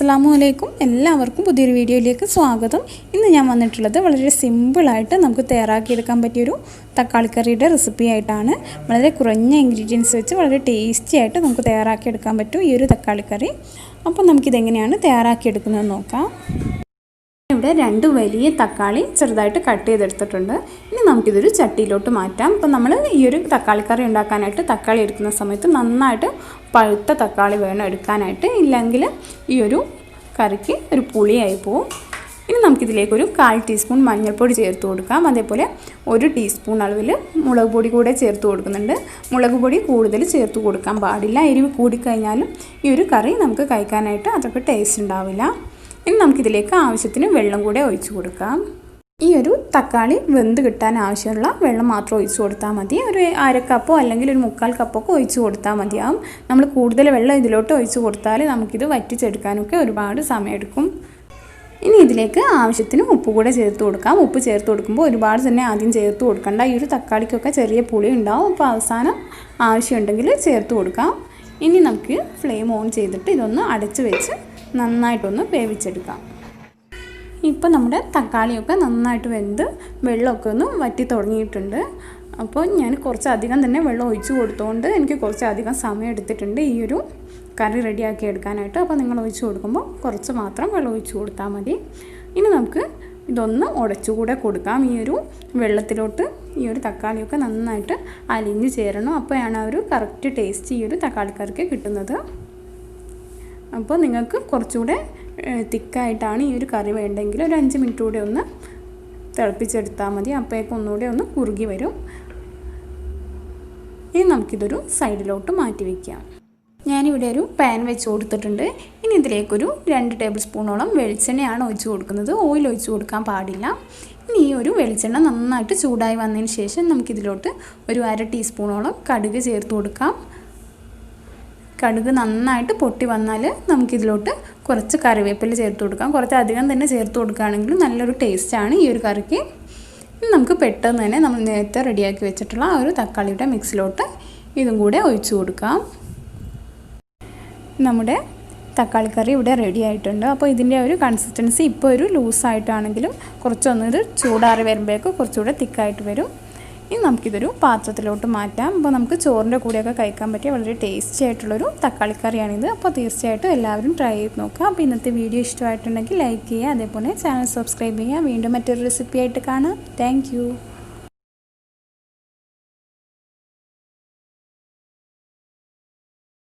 അസ്സലാമു എല്ലാവർക്കും പുതിയൊരു വീഡിയോയിലേക്ക് സ്വാഗതം. ഇന്ന് ഞാൻ വന്നിട്ടുള്ളത് വളരെ സിമ്പിളായിട്ട് നമുക്ക് തയ്യാറാക്കിയെടുക്കാൻ പറ്റിയൊരു തക്കാളിക്കറിയുടെ റെസിപ്പി ആയിട്ടാണ്. വളരെ കുറഞ്ഞ ഇൻഗ്രീഡിയൻസ് വെച്ച് വളരെ ടേസ്റ്റി ആയിട്ട് നമുക്ക് തയ്യാറാക്കിയെടുക്കാൻ പറ്റും ഈ ഒരു തക്കാളിക്കറി. അപ്പോൾ നമുക്കിതെങ്ങനെയാണ് തയ്യാറാക്കിയെടുക്കുന്നതെന്ന് നോക്കാം. ഇവിടെ 2 വലിയ തക്കാളി ചെറുതായിട്ട് കട്ട് ചെയ്തെടുത്തിട്ടുണ്ട്. ഇനി നമുക്കിതൊരു ചട്ടിയിലോട്ട് മാറ്റാം. അപ്പോൾ നമ്മൾ ഈ ഒരു തക്കാളിക്കറി ഉണ്ടാക്കാനായിട്ട് തക്കാളി എടുക്കുന്ന സമയത്ത് നന്നായിട്ട് പഴുത്ത തക്കാളി വേണം എടുക്കാനായിട്ട്, ഇല്ലെങ്കിൽ ഈ ഒരു കറിക്ക് ഒരു പുളിയായി പോവും. ഇനി നമുക്കിതിലേക്കൊരു 1/4 ടീസ്പൂൺ മഞ്ഞൾപ്പൊടി ചേർത്ത് കൊടുക്കാം. അതേപോലെ 1 ടീസ്പൂൺ അളവിൽ മുളക് പൊടി കൂടെ ചേർത്ത് കൊടുക്കുന്നുണ്ട്. മുളക് പൊടി കൂടുതൽ ചേർത്ത് കൊടുക്കാൻ പാടില്ല. എരിവ് കൂടിക്കഴിഞ്ഞാലും ഈ ഒരു കറി നമുക്ക് കഴിക്കാനായിട്ട് അത്രയ്ക്ക് ടേസ്റ്റ് ഉണ്ടാവില്ല. ഇനി നമുക്കിതിലേക്ക് ആവശ്യത്തിന് വെള്ളം കൂടെ ഒഴിച്ചു കൊടുക്കാം. ഈ ഒരു തക്കാളി വെന്ത് കിട്ടാൻ ആവശ്യമുള്ള വെള്ളം മാത്രം ഒഴിച്ചു കൊടുത്താൽ മതി. ഒരു 1/2 കപ്പോ അല്ലെങ്കിൽ ഒരു 1/4 കപ്പൊക്കെ ഒഴിച്ചു കൊടുത്താൽ മതിയാവും. നമ്മൾ കൂടുതൽ വെള്ളം ഇതിലോട്ട് ഒഴിച്ചു കൊടുത്താൽ നമുക്കിത് വറ്റിച്ചെടുക്കാനൊക്കെ ഒരുപാട് സമയമെടുക്കും. ഇനി ഇതിലേക്ക് ആവശ്യത്തിന് ഉപ്പ് കൂടെ ചേർത്ത് കൊടുക്കാം. ഉപ്പ് ചേർത്ത് കൊടുക്കുമ്പോൾ ഒരുപാട് തന്നെ ആദ്യം ചേർത്ത് കൊടുക്കണ്ട. ഈ ഒരു തക്കാളിക്കൊക്കെ ചെറിയ പുളി ഉണ്ടാവും. അപ്പോൾ അവസാനം ആവശ്യമുണ്ടെങ്കിൽ ചേർത്ത് കൊടുക്കാം. ഇനി നമുക്ക് ഫ്ലെയിം ഓൺ ചെയ്തിട്ട് ഇതൊന്ന് അടച്ച് വെച്ച് നന്നായിട്ടൊന്ന് വേവിച്ചെടുക്കാം. ഇപ്പോൾ നമ്മുടെ തക്കാളിയൊക്കെ നന്നായിട്ട് വെന്ത് വെള്ളമൊക്കെ ഒന്ന് വറ്റി തുടങ്ങിയിട്ടുണ്ട്. അപ്പോൾ ഞാൻ കുറച്ചധികം തന്നെ വെള്ളം ഒഴിച്ച് കൊടുത്തുകൊണ്ട് എനിക്ക് കുറച്ചധികം സമയം എടുത്തിട്ടുണ്ട് ഈ ഒരു കറി റെഡിയാക്കി എടുക്കാനായിട്ട്. അപ്പോൾ നിങ്ങൾ ഒഴിച്ച് കൊടുക്കുമ്പോൾ കുറച്ച് മാത്രം വെള്ളം ഒഴിച്ച് കൊടുത്താൽ മതി. ഇനി നമുക്ക് ഇതൊന്ന് ഉടച്ചുകൂടെ കൊടുക്കാം. ഈ ഒരു വെള്ളത്തിലോട്ട് ഈ ഒരു തക്കാളിയൊക്കെ നന്നായിട്ട് അലിഞ്ഞ് ചേരണം. അപ്പോഴാണ് ആ ഒരു കറക്റ്റ് ടേസ്റ്റ് ഈ ഒരു തക്കാളിക്കറിക്ക് കിട്ടുന്നത്. അപ്പോൾ നിങ്ങൾക്ക് കുറച്ചുകൂടെ തിക്കായിട്ടാണ് ഈ ഒരു കറി വേണ്ടെങ്കിൽ ഒരു 5 മിനിറ്റ് കൂടെ ഒന്ന് തിളപ്പിച്ചെടുത്താൽ മതി. അപ്പോഴേക്കും ഒന്നുകൂടെ ഒന്ന് കുറുകി വരും. ഇനി നമുക്കിതൊരു സൈഡിലോട്ട് മാറ്റി വയ്ക്കാം. ഞാനിവിടെ ഒരു പാൻ വെച്ച് കൊടുത്തിട്ടുണ്ട്. ഇനി ഇതിലേക്കൊരു 2 ടേബിൾ സ്പൂണോളം വെളിച്ചെണ്ണയാണ് ഒഴിച്ച് കൊടുക്കുന്നത്. ഓയിൽ ഒഴിച്ച് കൊടുക്കാൻ പാടില്ല. ഇനി ഈ ഒരു വെളിച്ചെണ്ണ നന്നായിട്ട് ചൂടായി വന്നതിന് ശേഷം നമുക്കിതിലോട്ട് ഒരു 1/2 ടീസ്പൂണോളം കടുക് ചേർത്ത് കൊടുക്കാം. കടുക് നന്നായിട്ട് പൊട്ടി വന്നാൽ നമുക്കിതിലോട്ട് കുറച്ച് കറിവേപ്പില ചേർത്ത് കൊടുക്കാം. കുറച്ച് അധികം തന്നെ ചേർത്ത് കൊടുക്കുകയാണെങ്കിൽ നല്ലൊരു ടേസ്റ്റാണ് ഈ ഒരു കറിക്ക്. ഇനി നമുക്ക് പെട്ടെന്ന് തന്നെ നമ്മൾ നേരത്തെ റെഡിയാക്കി വെച്ചിട്ടുള്ള ആ ഒരു തക്കാളിയുടെ മിക്സിലോട്ട് ഇതും കൂടെ ഒഴിച്ചു കൊടുക്കാം. നമ്മുടെ തക്കാളിക്കറി ഇവിടെ റെഡി ആയിട്ടുണ്ട്. അപ്പോൾ ഇതിൻ്റെ ഒരു കൺസിസ്റ്റൻസി ഇപ്പോൾ ഒരു ലൂസായിട്ടാണെങ്കിലും കുറച്ചൊന്നൊരു ചൂടാറി വരുമ്പോഴേക്ക് കുറച്ചുകൂടെ തിക്കായിട്ട് വരും. ഇനി നമുക്കിതൊരു പാത്രത്തിലോട്ട് മാറ്റാം. അപ്പോൾ നമുക്ക് ചോറിൻ്റെ കൂടെയൊക്കെ കഴിക്കാൻ പറ്റിയ വളരെ ടേസ്റ്റി ആയിട്ടുള്ളൊരു തക്കാളിക്കറിയാണിത്. അപ്പോൾ തീർച്ചയായിട്ടും എല്ലാവരും ട്രൈ ചെയ്ത് നോക്കുക. അപ്പോൾ ഇന്നത്തെ വീഡിയോ ഇഷ്ടമായിട്ടുണ്ടെങ്കിൽ ലൈക്ക് ചെയ്യുക, അതേപോലെ ചാനൽ സബ്സ്ക്രൈബ് ചെയ്യുക. വീണ്ടും മറ്റൊരു റെസിപ്പി ആയിട്ട് കാണാം. താങ്ക്